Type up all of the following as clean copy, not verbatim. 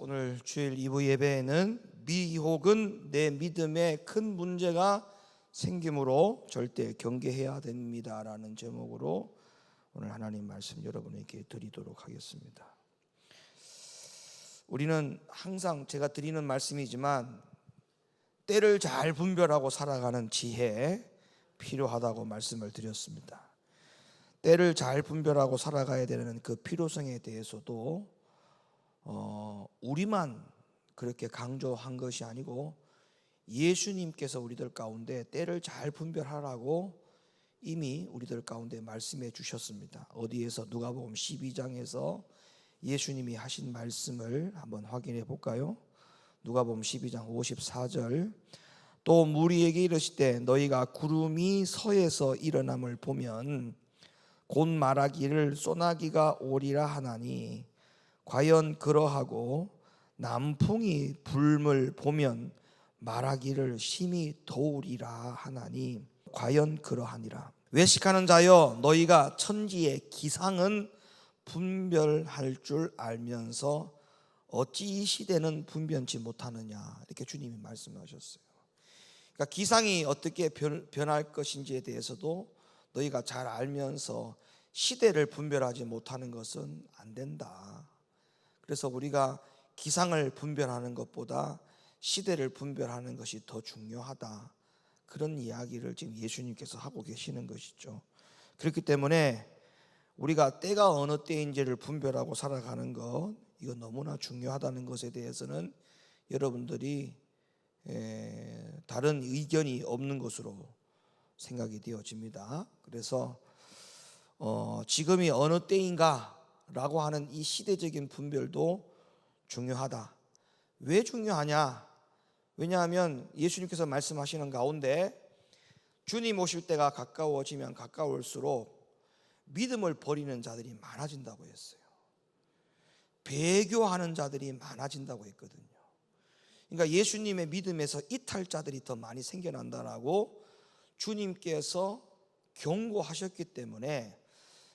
오늘 주일 2부 예배에는 미혹은 내 믿음에 큰 문제가 생기므로 절대 경계해야 됩니다라는 제목으로 오늘 하나님 말씀 여러분에게 드리도록 하겠습니다. 우리는 항상 제가 드리는 말씀이지만 때를 잘 분별하고 살아가는 지혜 필요하다고 말씀을 드렸습니다. 때를 잘 분별하고 살아가야 되는 그 필요성에 대해서도 우리만 그렇게 강조한 것이 아니고 예수님께서 우리들 가운데 때를 잘 분별하라고 이미 우리들 가운데 말씀해 주셨습니다. 어디에서? 누가복음 12장에서 예수님이 하신 말씀을 한번 확인해 볼까요? 누가복음 12장 54절. 또 무리에게 이르시되 너희가 구름이 서에서 일어남을 보면 곧 말하기를 소나기가 오리라 하나니 과연 그러하고 남풍이 불물 보면 말하기를 심히 더우리라 하나니 과연 그러하니라. 외식하는 자여 너희가 천지의 기상은 분별할 줄 알면서 어찌 이 시대는 분변치 못하느냐, 이렇게 주님이 말씀하셨어요. 그러니까 기상이 어떻게 변할 것인지에 대해서도 너희가 잘 알면서 시대를 분별하지 못하는 것은 안 된다. 그래서 우리가 기상을 분별하는 것보다 시대를 분별하는 것이 더 중요하다, 그런 이야기를 지금 예수님께서 하고 계시는 것이죠. 그렇기 때문에 우리가 때가 어느 때인지를 분별하고 살아가는 것, 이거 너무나 중요하다는 것에 대해서는 여러분들이 다른 의견이 없는 것으로 생각이 되어집니다. 그래서 지금이 어느 때인가 라고 하는 이 시대적인 분별도 중요하다. 왜 중요하냐? 왜냐하면 예수님께서 말씀하시는 가운데 주님 오실 때가 가까워지면 가까울수록 믿음을 버리는 자들이 많아진다고 했어요. 배교하는 자들이 많아진다고 했거든요. 그러니까 예수님의 믿음에서 이탈자들이 더 많이 생겨난다라고 주님께서 경고하셨기 때문에.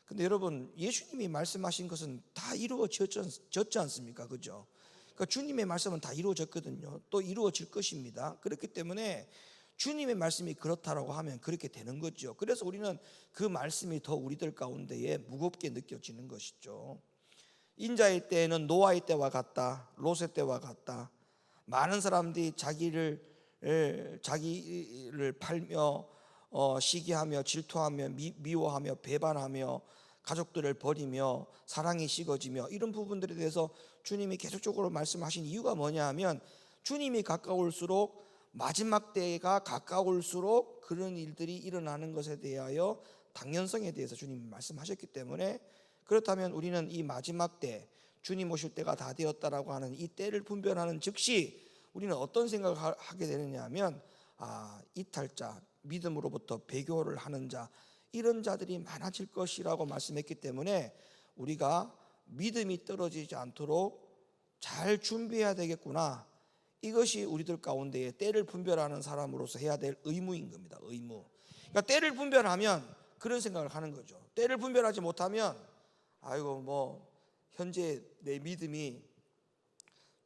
근데 여러분, 예수님이 말씀하신 것은 다 이루어졌지 않습니까? 그죠? 그러니까 주님의 말씀은 다 이루어졌거든요. 또 이루어질 것입니다. 그렇기 때문에 주님의 말씀이 그렇다라고 하면 그렇게 되는 거죠. 그래서 우리는 그 말씀이 더 우리들 가운데에 무겁게 느껴지는 것이죠. 인자의 때에는 노아의 때와 같다, 롯의 때와 같다. 많은 사람들이 자기를 팔며 시기하며 질투하며 미워하며 배반하며 가족들을 버리며 사랑이 식어지며, 이런 부분들에 대해서 주님이 계속적으로 말씀하신 이유가 뭐냐 하면 주님이 가까울수록, 마지막 때가 가까울수록 그런 일들이 일어나는 것에 대하여 당연성에 대해서 주님이 말씀하셨기 때문에. 그렇다면 우리는 이 마지막 때, 주님 오실 때가 다 되었다라고 하는 이 때를 분별하는 즉시 우리는 어떤 생각을 하게 되느냐 하면 이탈자, 믿음으로부터 배교를 하는 자, 이런 자들이 많아질 것이라고 말씀했기 때문에 우리가 믿음이 떨어지지 않도록 잘 준비해야 되겠구나. 이것이 우리들 가운데에 때를 분별하는 사람으로서 해야 될 의무인 겁니다. 의무. 그러니까 때를 분별하면 그런 생각을 하는 거죠. 때를 분별하지 못하면 아이고 현재 내 믿음이,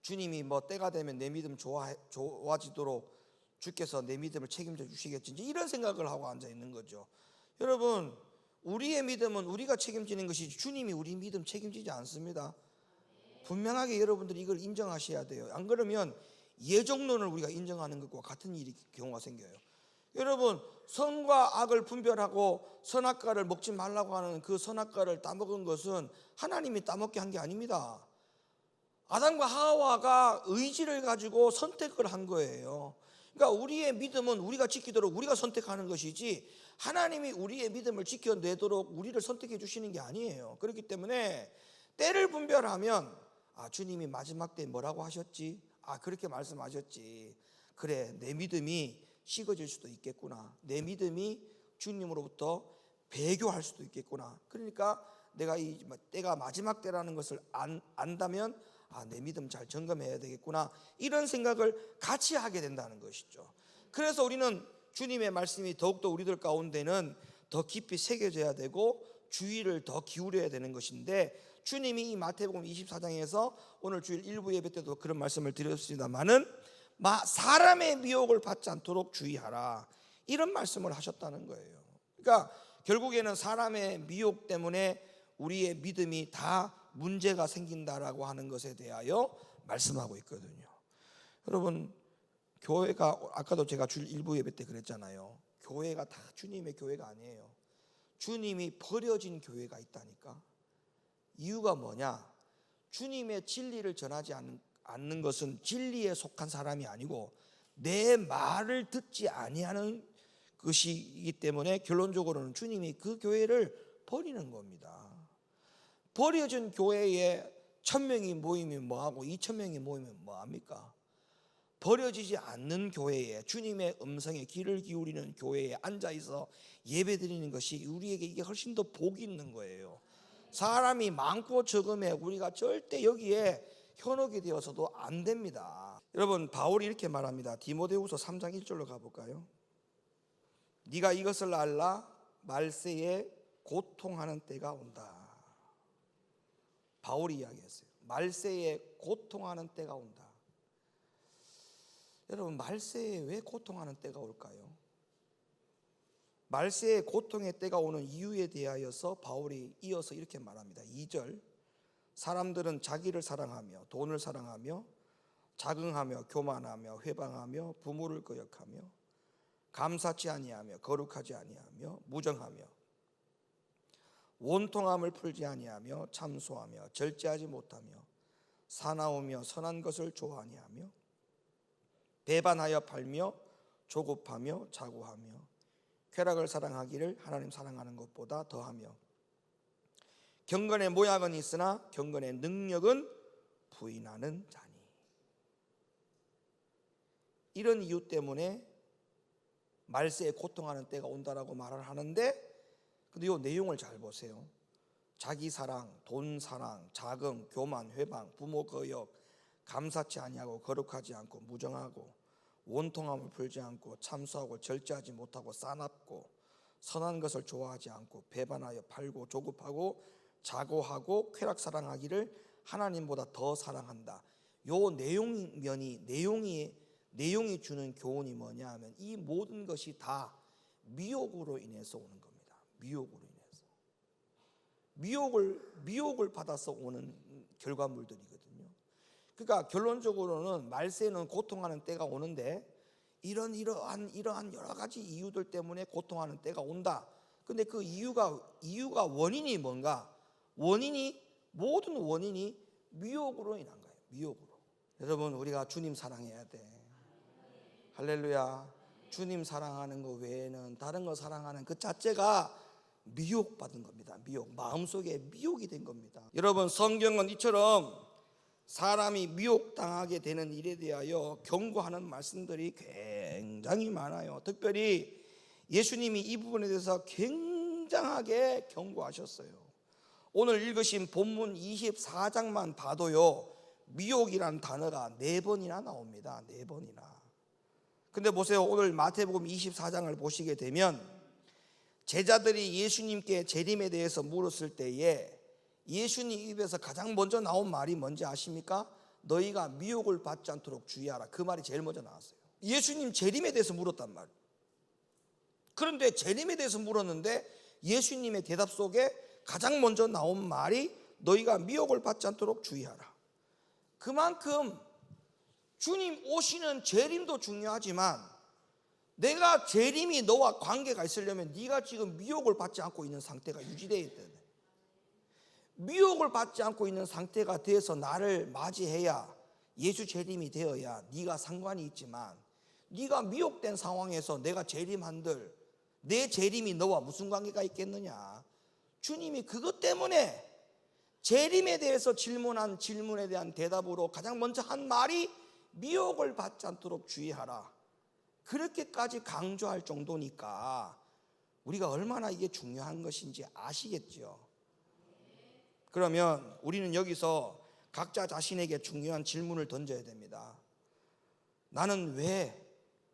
주님이 때가 되면 내 믿음 좋아지도록 주께서 내 믿음을 책임져 주시겠지, 이런 생각을 하고 앉아 있는 거죠. 여러분, 우리의 믿음은 우리가 책임지는 것이지 주님이 우리 믿음 책임지지 않습니다. 분명하게 여러분들이 이걸 인정하셔야 돼요. 안 그러면 예정론을 우리가 인정하는 것과 같은 경우가 생겨요. 여러분, 선과 악을 분별하고 선악과를 먹지 말라고 하는 그 선악과를 따먹은 것은 하나님이 따먹게 한 게 아닙니다. 아담과 하와가 의지를 가지고 선택을 한 거예요. 그러니까 우리의 믿음은 우리가 지키도록 우리가 선택하는 것이지 하나님이 우리의 믿음을 지켜내도록 우리를 선택해 주시는 게 아니에요. 그렇기 때문에 때를 분별하면 주님이 마지막 때 뭐라고 하셨지? 그렇게 말씀하셨지. 그래, 내 믿음이 식어질 수도 있겠구나. 내 믿음이 주님으로부터 배교할 수도 있겠구나. 그러니까 내가 이 때가 마지막 때라는 것을 안다면 내 믿음 잘 점검해야 되겠구나, 이런 생각을 같이 하게 된다는 것이죠. 그래서 우리는 주님의 말씀이 더욱더 우리들 가운데는 더 깊이 새겨져야 되고 주의를 더 기울여야 되는 것인데, 주님이 이 마태복음 24장에서 오늘 주일 일부 예배 때도 그런 말씀을 드렸습니다만은 사람의 미혹을 받지 않도록 주의하라, 이런 말씀을 하셨다는 거예요. 그러니까 결국에는 사람의 미혹 때문에 우리의 믿음이 다 문제가 생긴다라고 하는 것에 대하여 말씀하고 있거든요. 여러분, 교회가, 아까도 제가 주일 일부 예배 때 그랬잖아요. 교회가 다 주님의 교회가 아니에요. 주님이 버려진 교회가 있다니까. 이유가 뭐냐? 주님의 진리를 전하지 않는 것은 진리에 속한 사람이 아니고 내 말을 듣지 아니하는 것이기 때문에 결론적으로는 주님이 그 교회를 버리는 겁니다. 버려진 교회에 1000명이 모이면 뭐하고 2000명이 모이면 뭐합니까? 버려지지 않는 교회에, 주님의 음성에 귀를 기울이는 교회에 앉아있어 예배드리는 것이 우리에게 이게 훨씬 더 복이 있는 거예요. 사람이 많고 적음에 우리가 절대 여기에 현혹이 되어서도 안 됩니다. 여러분, 바울이 이렇게 말합니다. 디모데후서 3장 1절로 가볼까요? 네가 이것을 알라, 말세에 고통하는 때가 온다. 바울이 이야기했어요. 말세에 고통하는 때가 온다. 여러분, 말세에 왜 고통하는 때가 올까요? 말세에 고통의 때가 오는 이유에 대하여서 바울이 이어서 이렇게 말합니다. 2절, 사람들은 자기를 사랑하며 돈을 사랑하며 자긍하며 교만하며 회방하며 부모를 거역하며 감사치 아니하며 거룩하지 아니하며 무정하며 원통함을 풀지 아니하며 참소하며 절제하지 못하며 사나우며 선한 것을 좋아하니 하며 배반하여 팔며 조급하며 자고하며 쾌락을 사랑하기를 하나님 사랑하는 것보다 더하며 경건의 모양은 있으나 경건의 능력은 부인하는 자니. 이런 이유 때문에 말세에 고통하는 때가 온다라고 말을 하는데, 근데 이 내용을 잘 보세요. 자기 사랑, 돈 사랑, 자긍, 교만, 회방, 부모 거역, 감사치 아니하고 거룩하지 않고 무정하고 원통함을 풀지 않고 참소하고 절제하지 못하고 싸납고 선한 것을 좋아하지 않고 배반하여 팔고 조급하고 자고하고 쾌락 사랑하기를 하나님보다 더 사랑한다. 요 내용이 주는 교훈이 뭐냐 하면 이 모든 것이 다 미혹으로 인해서 오는 겁니다. 미혹으로 인해서. 미혹을 받아서 오는 결과물들이거든요. 그러니까 결론적으로는 말세는 고통하는 때가 오는데 이러한 여러 가지 이유들 때문에 고통하는 때가 온다. 근데 그 이유가 원인이 뭔가? 모든 원인이 미혹으로 인한 거예요. 미혹으로. 여러분, 우리가 주님 사랑해야 돼. 할렐루야. 주님 사랑하는 것 외에는 다른 거 사랑하는 그 자체가 미혹받은 겁니다. 마음속에 미혹이 된 겁니다. 여러분, 성경은 이처럼 사람이 미혹당하게 되는 일에 대하여 경고하는 말씀들이 굉장히 많아요. 특별히 예수님이 이 부분에 대해서 굉장하게 경고하셨어요. 오늘 읽으신 본문 24장만 봐도요, 미혹이란 단어가 4번이나 나옵니다. 4번이나. 근데 보세요. 오늘 마태복음 24장을 보시게 되면 제자들이 예수님께 재림에 대해서 물었을 때에 예수님 입에서 가장 먼저 나온 말이 뭔지 아십니까? 너희가 미혹을 받지 않도록 주의하라. 그 말이 제일 먼저 나왔어요. 예수님 재림에 대해서 물었단 말이에요. 그런데 재림에 대해서 물었는데 예수님의 대답 속에 가장 먼저 나온 말이 너희가 미혹을 받지 않도록 주의하라. 그만큼 주님 오시는 재림도 중요하지만 내가 재림이 너와 관계가 있으려면 네가 지금 미혹을 받지 않고 있는 상태가 유지되어야 돼. 미혹을 받지 않고 있는 상태가 돼서 나를 맞이해야 예수 재림이 되어야 네가 상관이 있지만, 네가 미혹된 상황에서 내가 재림한들 내 재림이 너와 무슨 관계가 있겠느냐. 주님이 그것 때문에 재림에 대해서 질문한 질문에 대한 대답으로 가장 먼저 한 말이 미혹을 받지 않도록 주의하라. 그렇게까지 강조할 정도니까 우리가 얼마나 이게 중요한 것인지 아시겠죠? 그러면 우리는 여기서 각자 자신에게 중요한 질문을 던져야 됩니다. 나는 왜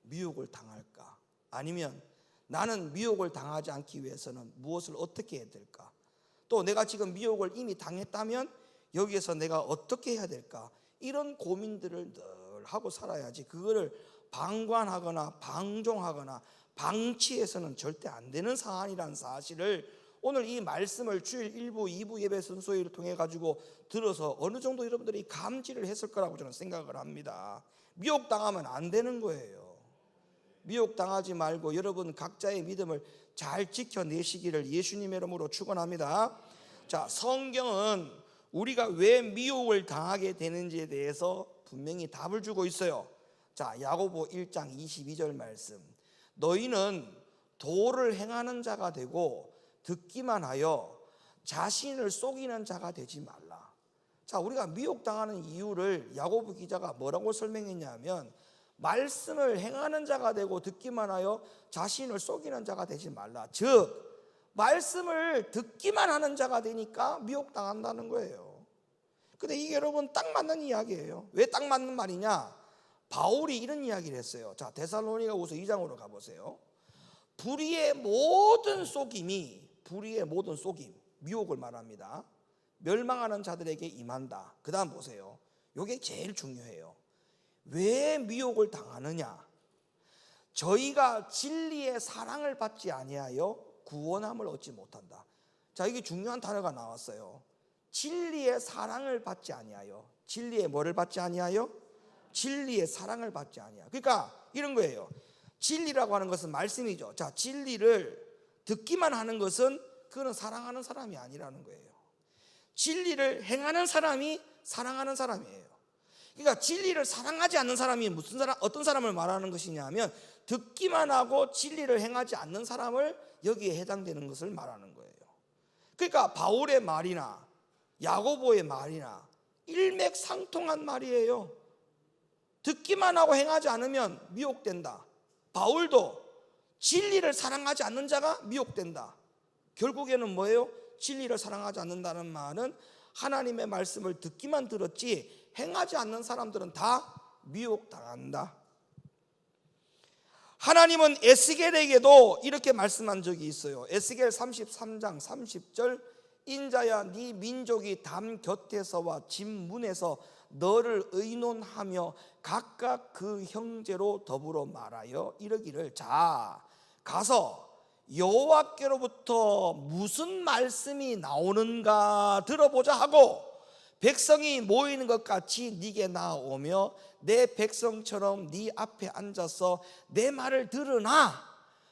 미혹을 당할까? 아니면 나는 미혹을 당하지 않기 위해서는 무엇을 어떻게 해야 될까? 또 내가 지금 미혹을 이미 당했다면 여기에서 내가 어떻게 해야 될까? 이런 고민들을 늘 하고 살아야지, 그거를 방관하거나 방종하거나 방치해서는 절대 안 되는 사안이라는 사실을 오늘 이 말씀을 주일 1부, 2부 예배 순서를 통해 가지고 들어서 어느 정도 여러분들이 감지를 했을 거라고 저는 생각을 합니다. 미혹당하면 안 되는 거예요. 미혹당하지 말고 여러분 각자의 믿음을 잘 지켜내시기를 예수님의 이름으로 축원합니다. 자, 성경은 우리가 왜 미혹을 당하게 되는지에 대해서 분명히 답을 주고 있어요. 자, 야고보 1장 22절 말씀. 너희는 도를 행하는 자가 되고 듣기만 하여 자신을 속이는 자가 되지 말라. 자, 우리가 미혹당하는 이유를 야고보 기자가 뭐라고 설명했냐면, 말씀을 행하는 자가 되고 듣기만 하여 자신을 속이는 자가 되지 말라. 즉 말씀을 듣기만 하는 자가 되니까 미혹당한다는 거예요. 근데 이게 여러분 딱 맞는 이야기예요. 왜 딱 맞는 말이냐? 바울이 이런 이야기를 했어요. 자, 데살로니가후서 2장으로 가보세요. 불의의 모든 속임, 미혹을 말합니다. 멸망하는 자들에게 임한다. 그 다음 보세요. 이게 제일 중요해요. 왜 미혹을 당하느냐? 저희가 진리의 사랑을 받지 아니하여 구원함을 얻지 못한다. 자, 이게 중요한 단어가 나왔어요. 진리의 사랑을 받지 아니하여. 진리의 뭐를 받지 아니하여? 진리의 사랑을 받지 아니하여. 그러니까 이런 거예요. 진리라고 하는 것은 말씀이죠. 자, 진리를 듣기만 하는 것은 그거는 사랑하는 사람이 아니라는 거예요. 진리를 행하는 사람이 사랑하는 사람이에요. 그러니까 진리를 사랑하지 않는 사람이 어떤 사람을 말하는 것이냐면, 듣기만 하고 진리를 행하지 않는 사람을 여기에 해당되는 것을 말하는 거예요. 그러니까 바울의 말이나 야고보의 말이나 일맥상통한 말이에요. 듣기만 하고 행하지 않으면 미혹된다. 바울도 진리를 사랑하지 않는 자가 미혹된다. 결국에는 뭐예요? 진리를 사랑하지 않는다는 말은 하나님의 말씀을 듣기만 들었지 행하지 않는 사람들은 다 미혹당한다. 하나님은 에스겔에게도 이렇게 말씀한 적이 있어요. 에스겔 33장 30절. 인자야, 네 민족이 담 곁에서와 집 문에서 너를 의논하며 각각 그 형제로 더불어 말하여 이르기를, 자, 가서 여호와께로부터 무슨 말씀이 나오는가 들어보자 하고 백성이 모이는 것 같이 네게 나오며 내 백성처럼 네 앞에 앉아서 내 말을 들으나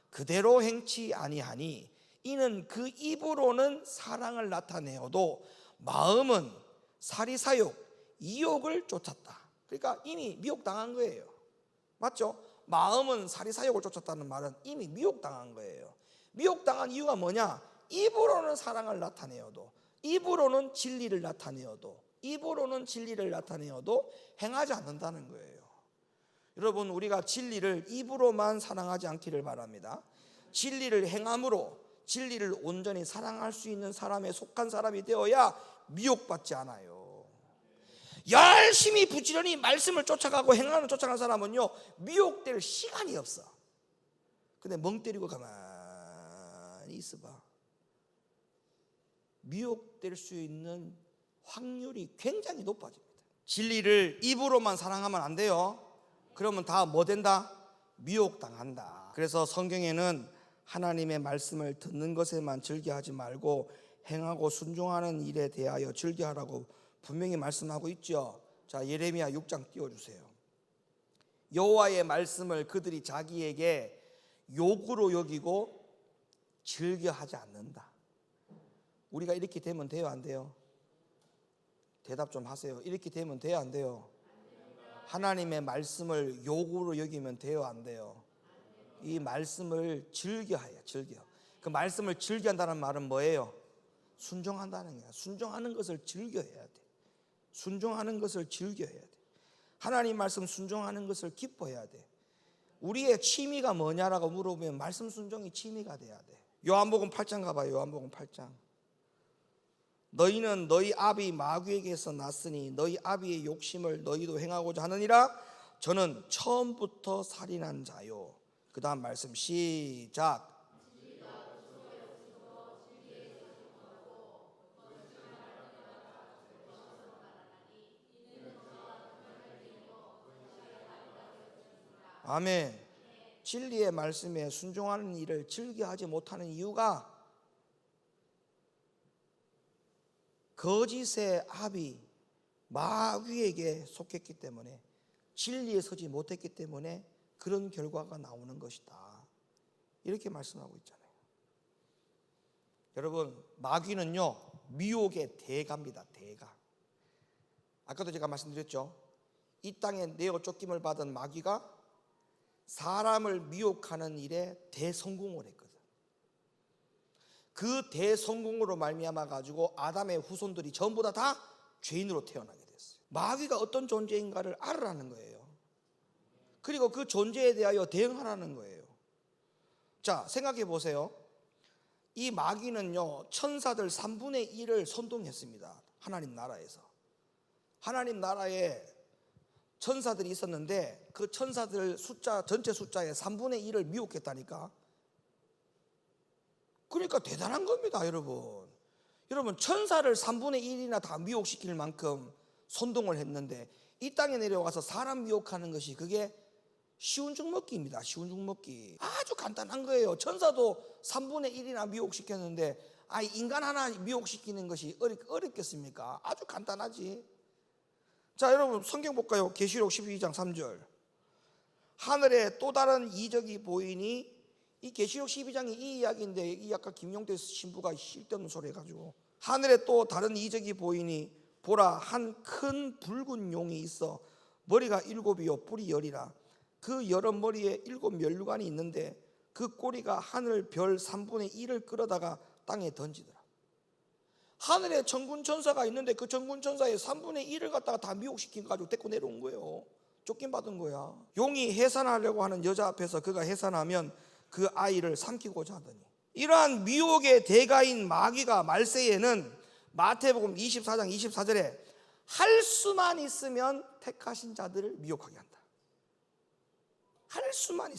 그대로 행치 아니하니 이는 그 입으로는 사랑을 나타내어도 마음은 사리사욕 이욕을 쫓았다. 그러니까 이미 미혹당한 거예요. 맞죠? 마음은 사리사욕을 쫓았다는 말은 이미 미혹당한 거예요. 미혹당한 이유가 뭐냐? 입으로는 사랑을 나타내어도, 입으로는 진리를 나타내어도, 입으로는 진리를 나타내어도 행하지 않는다는 거예요. 여러분, 우리가 진리를 입으로만 사랑하지 않기를 바랍니다. 진리를 행함으로 진리를 온전히 사랑할 수 있는 사람에 속한 사람이 되어야 미혹받지 않아요. 열심히 부지런히 말씀을 쫓아가고 행하는 쫓아가는 사람은요, 미혹될 시간이 없어. 근데 멍 때리고 가만히 있어봐. 미혹될 수 있는 확률이 굉장히 높아집니다. 진리를 입으로만 사랑하면 안 돼요. 그러면 다 뭐 된다? 미혹당한다. 그래서 성경에는 하나님의 말씀을 듣는 것에만 즐겨하지 말고 행하고 순종하는 일에 대하여 즐겨하라고 분명히 말씀하고 있죠. 자, 예레미야 6장 띄워주세요. 여호와의 말씀을 그들이 자기에게 욕으로 여기고 즐겨하지 않는다. 우리가 이렇게 되면 돼요, 안 돼요? 대답 좀 하세요. 이렇게 되면 돼요, 안 돼요? 하나님의 말씀을 욕으로 여기면 돼요, 안 돼요? 이 말씀을 즐겨해요. 즐겨. 그 말씀을 즐겨한다는 말은 뭐예요? 순종한다는 거야. 순종하는 것을 즐겨해야 돼. 순종하는 것을 즐겨해야 돼. 하나님 말씀 순종하는 것을 기뻐해야 돼. 우리의 취미가 뭐냐라고 물어보면 말씀 순종이 취미가 돼야 돼. 요한복음 8장 가봐요. 요한복음 8장. 너희는 너희 아비 마귀에게서 났으니 너희 아비의 욕심을 너희도 행하고자 하느니라. 저는 처음부터 살인한 자요. 그 다음 말씀 시작. 아멘. 진리의 말씀에 순종하는 일을 즐겨하지 못하는 이유가 거짓의 압이 마귀에게 속했기 때문에, 진리에 서지 못했기 때문에 그런 결과가 나오는 것이다, 이렇게 말씀하고 있잖아요. 여러분, 마귀는요 미혹의 대가입니다. 대가. 아까도 제가 말씀드렸죠. 이 땅에 내어 쫓김을 받은 마귀가 사람을 미혹하는 일에 대성공을 했거든. 그 대성공으로 말미암아 가지고 아담의 후손들이 전부 다 죄인으로 태어나게 됐어요. 마귀가 어떤 존재인가를 알으라는 거예요. 그리고 그 존재에 대하여 대응하라는 거예요. 자, 생각해 보세요. 이 마귀는요 천사들 3분의 1을 선동했습니다. 하나님 나라에서. 하나님 나라에 천사들이 있었는데 그 천사들 숫자, 전체 숫자의 3분의 1을 미혹했다니까. 그러니까 대단한 겁니다, 여러분. 여러분, 천사를 3분의 1이나 다 미혹시킬 만큼 선동을 했는데 이 땅에 내려와서 사람 미혹하는 것이 그게 쉬운 죽먹기입니다. 쉬운 죽먹기. 아주 간단한 거예요. 천사도 3분의 1이나 미혹시켰는데 인간 하나 미혹시키는 것이 어렵겠습니까? 아주 간단하지. 자, 여러분 성경 볼까요? 계시록 12장 3절. 하늘에 또 다른 이적이 보이니, 이 계시록 12장이 이 이야기인데 이 아까 김용태 신부가 쓸데없는 소리 해가지고, 하늘에 또 다른 이적이 보이니 보라, 한 큰 붉은 용이 있어 머리가 7이요 뿔이 10이라. 그 여러 머리에 7 면류관이 있는데 그 꼬리가 하늘 별 3분의 1을 끌어다가 땅에 던지더라. 하늘에 천군 천사가 있는데 그 천군 천사의 3분의 1을 갖다가 다 미혹시킨 가지고 데리고 내려온 거예요. 쫓김 받은 거야. 용이 해산하려고 하는 여자 앞에서 그가 해산하면 그 아이를 삼키고자 하더니, 이러한 미혹의 대가인 마귀가 말세에는 마태복음 24장 24절에 할 수만 있으면 택하신 자들을 미혹하게 한다. 할 수만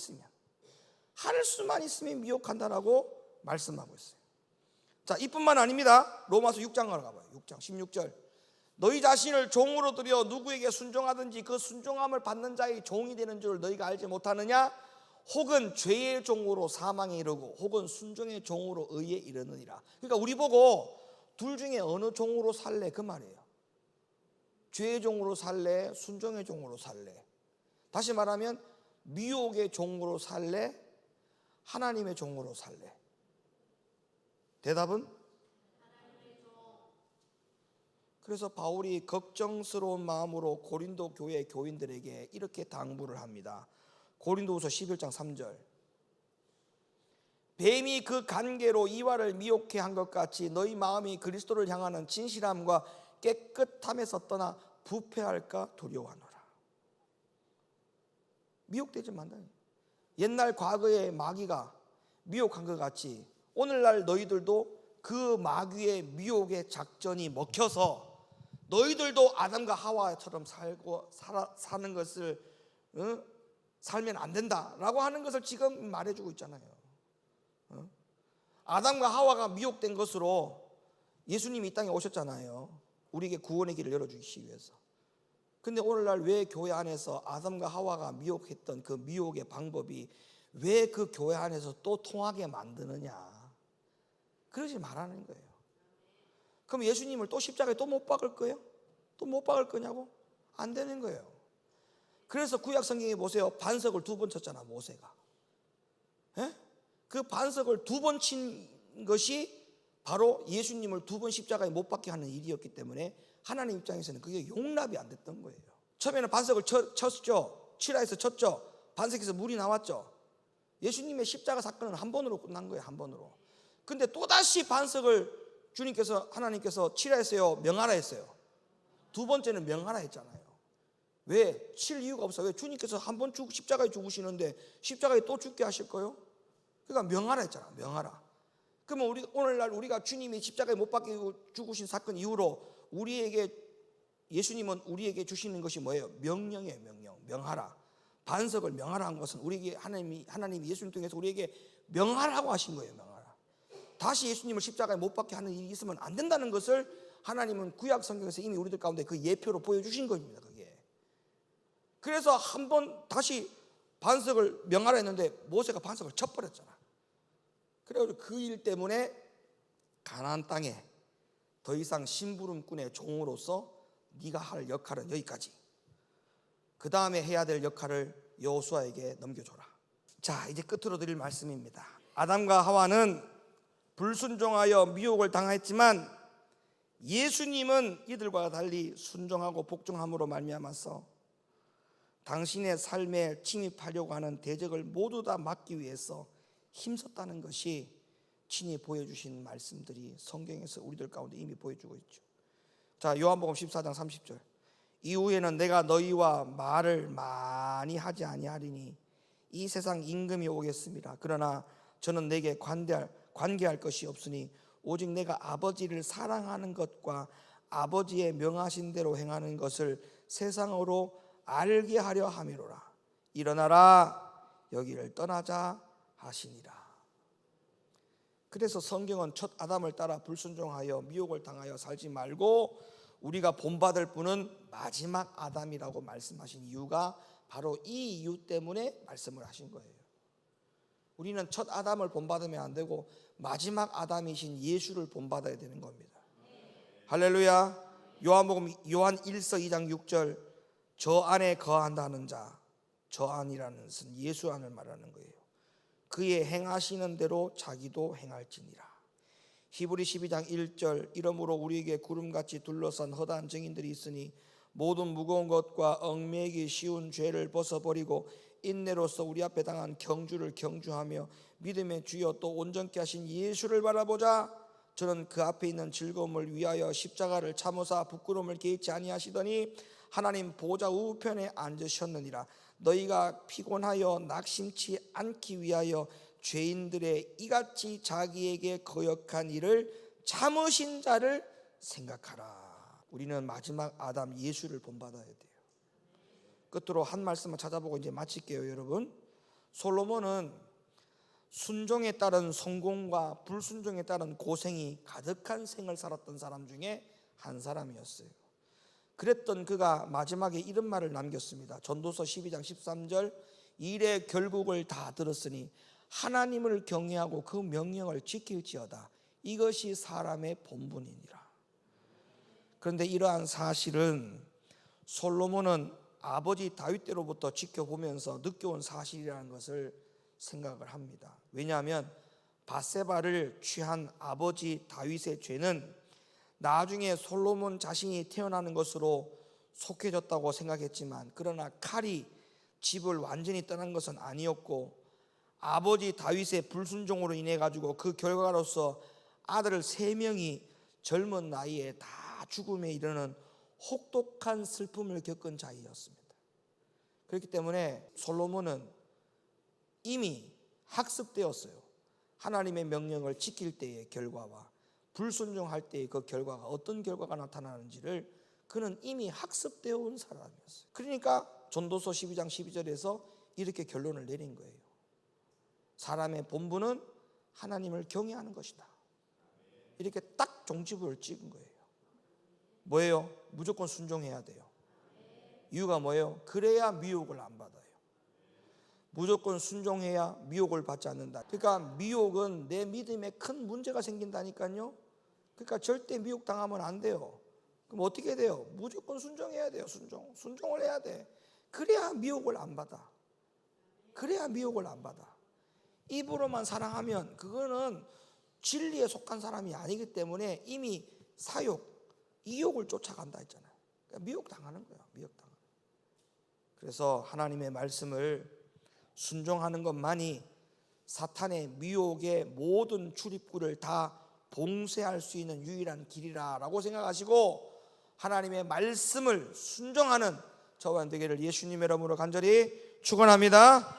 있으면 미혹한다라고 말씀하고 있어요. 자, 이뿐만 아닙니다. 로마서 6장 가봐요. 6장 16절. 너희 자신을 종으로 들여 누구에게 순종하든지 그 순종함을 받는 자의 종이 되는 줄 너희가 알지 못하느냐? 혹은 죄의 종으로 사망에 이르고 혹은 순종의 종으로 의에 이르느니라. 그러니까 우리 보고 둘 중에 어느 종으로 살래, 그 말이에요. 죄의 종으로 살래, 순종의 종으로 살래? 다시 말하면 미혹의 종으로 살래, 하나님의 종으로 살래? 대답은? 그래서 바울이 걱정스러운 마음으로 고린도 교회 교인들에게 이렇게 당부를 합니다. 고린도후서 11장 3절. 뱀이 그 간계로 이와를 미혹해 한 것 같이 너희 마음이 그리스도를 향하는 진실함과 깨끗함에서 떠나 부패할까 두려워하노라. 미혹되지 말라. 옛날 과거의 마귀가 미혹한 것 같이 오늘날 너희들도 그 마귀의 미혹의 작전이 먹혀서 너희들도 아담과 하와처럼 사는 것을 살면 안 된다라고 하는 것을 지금 말해주고 있잖아요. 아담과 하와가 미혹된 것으로 예수님이 이 땅에 오셨잖아요. 우리에게 구원의 길을 열어주시기 위해서. 근데 오늘날 왜 교회 안에서 아담과 하와가 미혹했던 그 미혹의 방법이 왜 그 교회 안에서 또 통하게 만드느냐? 그러지 말라는 거예요. 그럼 예수님을 또 십자가에 또 못 박을 거예요? 또 못 박을 거냐고? 안 되는 거예요. 그래서 구약 성경에 보세요. 반석을 2번 쳤잖아, 모세가. 그 반석을 2번 친 것이 바로 예수님을 2번 십자가에 못 박게 하는 일이었기 때문에 하나님 입장에서는 그게 용납이 안 됐던 거예요. 처음에는 반석을 쳤죠. 칠화에서 쳤죠. 반석에서 물이 나왔죠. 예수님의 십자가 사건은 한 번으로 끝난 거예요. 한 번으로. 근데 또다시 반석을 하나님께서 칠하 했어요, 명하라 했어요? 2번째는 명하라 했잖아요. 왜? 칠 이유가 없어요. 왜? 주님께서 한 번 십자가에 죽으시는데 십자가에 또 죽게 하실 거요? 그러니까 명하라 했잖아. 명하라. 그러면 오늘날 우리가 주님이 십자가에 못 박히고 죽으신 사건 이후로 예수님은 우리에게 주시는 것이 뭐예요? 명령이에요. 명하라. 반석을 명하라 한 것은 우리에게 하나님이 예수님 통해서 우리에게 명하라고 하신 거예요. 명하라. 다시 예수님을 십자가에 못 박게 하는 일이 있으면 안 된다는 것을 하나님은 구약 성경에서 이미 우리들 가운데 그 예표로 보여주신 겁니다. 그게. 그래서 한 번 다시 반석을 명하라 했는데 모세가 반석을 쳐버렸잖아. 그래가지고 그 일 때문에 가나안 땅에 더 이상 심부름꾼의 종으로서 네가 할 역할은 여기까지. 그 다음에 해야 될 역할을 여호수아에게 넘겨줘라. 자, 이제 끝으로 드릴 말씀입니다. 아담과 하와는 불순종하여 미혹을 당했지만 예수님은 이들과 달리 순종하고 복종함으로 말미암아서 당신의 삶에 침입하려고 하는 대적을 모두 다 막기 위해서 힘썼다는 것이 친히 보여주신 말씀들이 성경에서 우리들 가운데 이미 보여주고 있죠. 자, 요한복음 14장 30절. 이후에는 내가 너희와 말을 많이 하지 아니하리니 이 세상 임금이 오겠습니다. 그러나 저는 내게 관계할 것이 없으니 오직 내가 아버지를 사랑하는 것과 아버지의 명하신 대로 행하는 것을 세상으로 알게 하려 함이로라. 일어나라, 여기를 떠나자 하시니라. 그래서 성경은 첫 아담을 따라 불순종하여 미혹을 당하여 살지 말고 우리가 본받을 분은 마지막 아담이라고 말씀하신 이유가 바로 이 이유 때문에 말씀을 하신 거예요. 우리는 첫 아담을 본받으면 안 되고 마지막 아담이신 예수를 본받아야 되는 겁니다. 할렐루야. 요한 1서 2장 6절, 저 안에 거한다는 자, 저 안이라는 것은 예수 안을 말하는 거예요. 그의 행하시는 대로 자기도 행할지니라. 히브리 12장 1절, 이러므로 우리에게 구름같이 둘러싼 허다한 증인들이 있으니 모든 무거운 것과 얽매이기 쉬운 죄를 벗어버리고 인내로서 우리 앞에 당한 경주를 경주하며 믿음의 주여 또 온전케 하신 예수를 바라보자. 저는 그 앞에 있는 즐거움을 위하여 십자가를 참으사 부끄러움을 개의치 아니하시더니 하나님 보좌 우편에 앉으셨느니라. 너희가 피곤하여 낙심치 않기 위하여 죄인들의 이같이 자기에게 거역한 일을 참으신 자를 생각하라. 우리는 마지막 아담 예수를 본받아야 돼요. 끝으로 한 말씀만 찾아보고 이제 마칠게요. 여러분, 솔로몬은 순종에 따른 성공과 불순종에 따른 고생이 가득한 생을 살았던 사람 중에 한 사람이었어요. 그랬던 그가 마지막에 이런 말을 남겼습니다. 전도서 12장 13절, 일의 결국을 다 들었으니 하나님을 경외하고 그 명령을 지킬지어다. 이것이 사람의 본분이니라. 그런데 이러한 사실은 솔로몬은 아버지 다윗 때로부터 지켜보면서 느껴온 사실이라는 것을 생각을 합니다. 왜냐하면 밧세바를 취한 아버지 다윗의 죄는 나중에 솔로몬 자신이 태어나는 것으로 속해졌다고 생각했지만, 그러나 칼이 집을 완전히 떠난 것은 아니었고 아버지 다윗의 불순종으로 인해 가지고 그 결과로서 아들 3명이 젊은 나이에 다 죽음에 이르는 혹독한 슬픔을 겪은 자이었습니다. 그렇기 때문에 솔로몬은 이미 학습되었어요. 하나님의 명령을 지킬 때의 결과와 불순종할 때의 그 결과가 어떤 결과가 나타나는지를 그는 이미 학습되어 온 사람이었어요. 그러니까 전도서 12장 12절에서 이렇게 결론을 내린 거예요. 사람의 본분은 하나님을 경외하는 것이다. 이렇게 딱 종지부를 찍은 거예요. 뭐예요? 무조건 순종해야 돼요. 이유가 뭐예요? 그래야 미혹을 안 받아요. 무조건 순종해야 미혹을 받지 않는다. 그러니까 미혹은 내 믿음에 큰 문제가 생긴다니까요. 그러니까 절대 미혹 당하면 안 돼요. 그럼 어떻게 돼요? 무조건 순종해야 돼요. 순종을 해야 돼. 그래야 미혹을 안 받아. 그래야 미혹을 안 받아. 입으로만 사랑하면 그거는 진리에 속한 사람이 아니기 때문에 이미 사욕, 이욕을 쫓아간다 했잖아요. 그러니까 미혹 당하는 거예요. 미혹 당하는. 그래서 하나님의 말씀을 순종하는 것만이 사탄의 미혹의 모든 출입구를 다 봉쇄할 수 있는 유일한 길이라고 생각하시고 하나님의 말씀을 순종하는 저와 되기를 예수님의 이름으로 간절히 축원합니다.